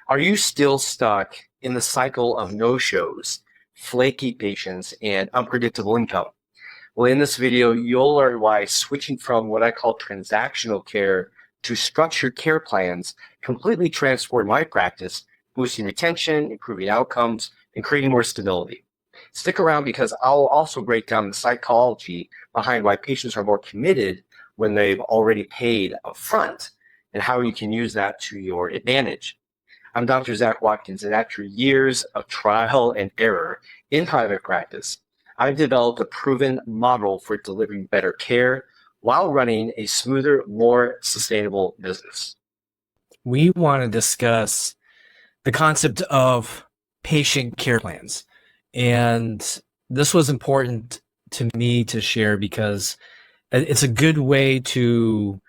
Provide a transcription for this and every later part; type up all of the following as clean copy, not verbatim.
Are you still stuck in the cycle of no-shows, flaky patients, and unpredictable income? Well, in this video, you'll learn why switching from what I call transactional care to structured care plans completely transformed my practice, boosting retention, improving outcomes, and creating more stability. Stick around because I'll also break down the psychology behind why patients are more committed when they've already paid upfront and how you can use that to your advantage. I'm Dr. Zac Watkins, and after years of trial and error in private practice, I've developed a proven model for delivering better care while running a smoother, more sustainable business. We want to discuss the concept of patient care plans. And this was important to me to share because it's a good way to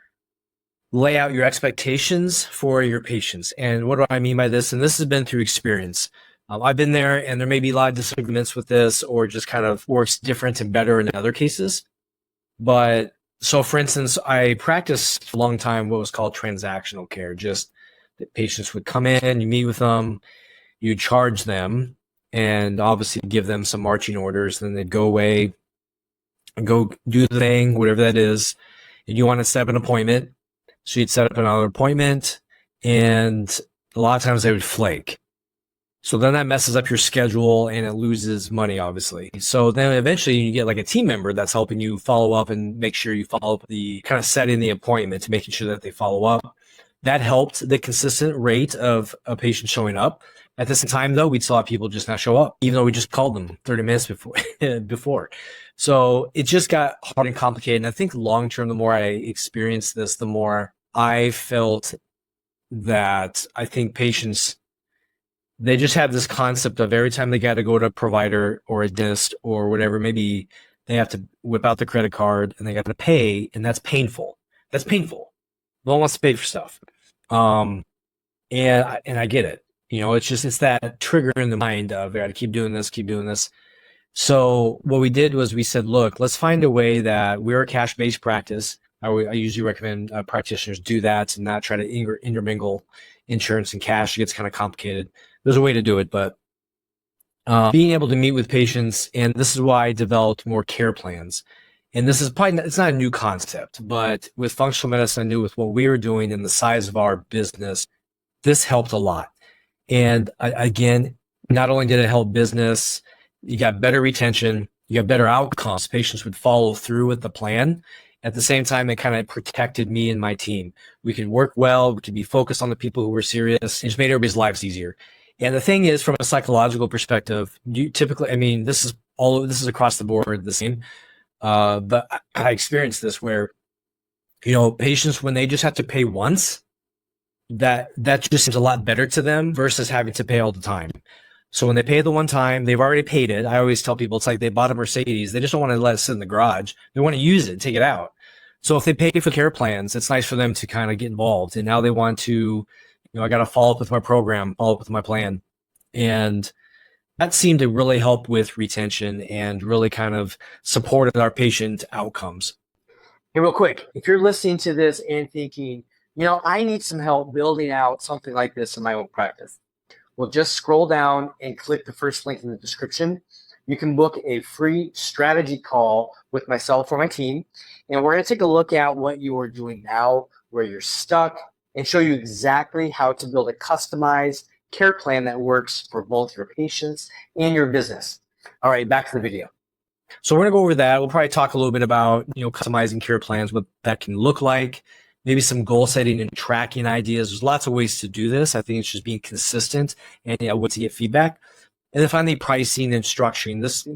lay out your expectations for your patients. And what do I mean by this? And this has been through experience. I've been there, and there may be a lot of disagreements with this, or just kind of works different and better in other cases. But so, for instance, I practiced a long time what was called transactional care. Just that patients would come in, you meet with them, you charge them, and obviously give them some marching orders. Then they'd go away and go do the thing, whatever that is. And you want to set up an appointment. So you'd set up another appointment, and a lot of times they would flake. So then that messes up your schedule and it loses money, obviously. So then eventually you get like a team member that's helping you follow up and make sure you follow up the kind of setting the appointment, making sure that they follow up. That helped the consistent rate of a patient showing up. At the same time, though, we'd still have people just not show up, even though we just called them 30 minutes before. So it just got hard and complicated. And I think long term, the more I experienced this, the more I felt that I think patients, they just have this concept of every time they got to go to a provider or a dentist or whatever, maybe they have to whip out the credit card and they got to pay, and that's painful. That's painful. No one wants to pay for stuff. And I get it. You know, it's that trigger in the mind of I got to keep doing this, keep doing this. So what we did was we said, look, let's find a way that we're a cash-based practice. I usually recommend practitioners do that and not try to intermingle insurance and cash. It gets kind of complicated. There's a way to do it, but being able to meet with patients, and this is why I developed more care plans. And this is probably it's not a new concept, but with functional medicine, I knew with what we were doing and the size of our business, this helped a lot. And again, not only did it help business, you got better retention, you got better outcomes. Patients would follow through with the plan. At the same time, it kind of protected me and my team. We could work well, we could be focused on the people who were serious. It just made everybody's lives easier. And the thing is, from a psychological perspective, you typically, I mean, this is across the board the same. But I experienced this where, you know, patients, when they just have to pay once, that just seems a lot better to them versus having to pay all the time. So when they pay the one time, they've already paid it. I always tell people it's like they bought a Mercedes. They just don't want to let it sit in the garage. They want to use it, take it out. So if they pay for care plans, it's nice for them to kind of get involved. And now they want to, you know, I got to follow up with my program, follow up with my plan. And that seemed to really help with retention and really kind of supported our patient outcomes. Hey, real quick, if you're listening to this and thinking, you know, I need some help building out something like this in my own practice, well, just scroll down and click the first link in the description. You can book a free strategy call with myself or my team, and we're going to take a look at what you are doing now, where you're stuck, and show you exactly how to build a customized care plan that works for both your patients and your business. All right, back to the video. So we're going to go over that. We'll probably talk a little bit about, you know, customizing care plans, what that can look like, maybe some goal setting and tracking ideas. There's lots of ways to do this. I think it's just being consistent and what to get feedback. And then finally, pricing and structuring. This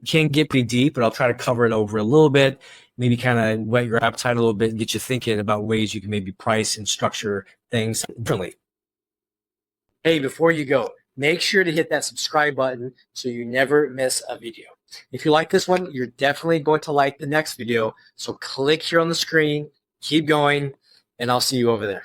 can get pretty deep, but I'll try to cover it over a little bit, maybe kind of whet your appetite a little bit and get you thinking about ways you can maybe price and structure things differently. Hey, before you go, make sure to hit that subscribe button so you never miss a video. If you like this one, you're definitely going to like the next video. So click here on the screen, keep going, and I'll see you over there.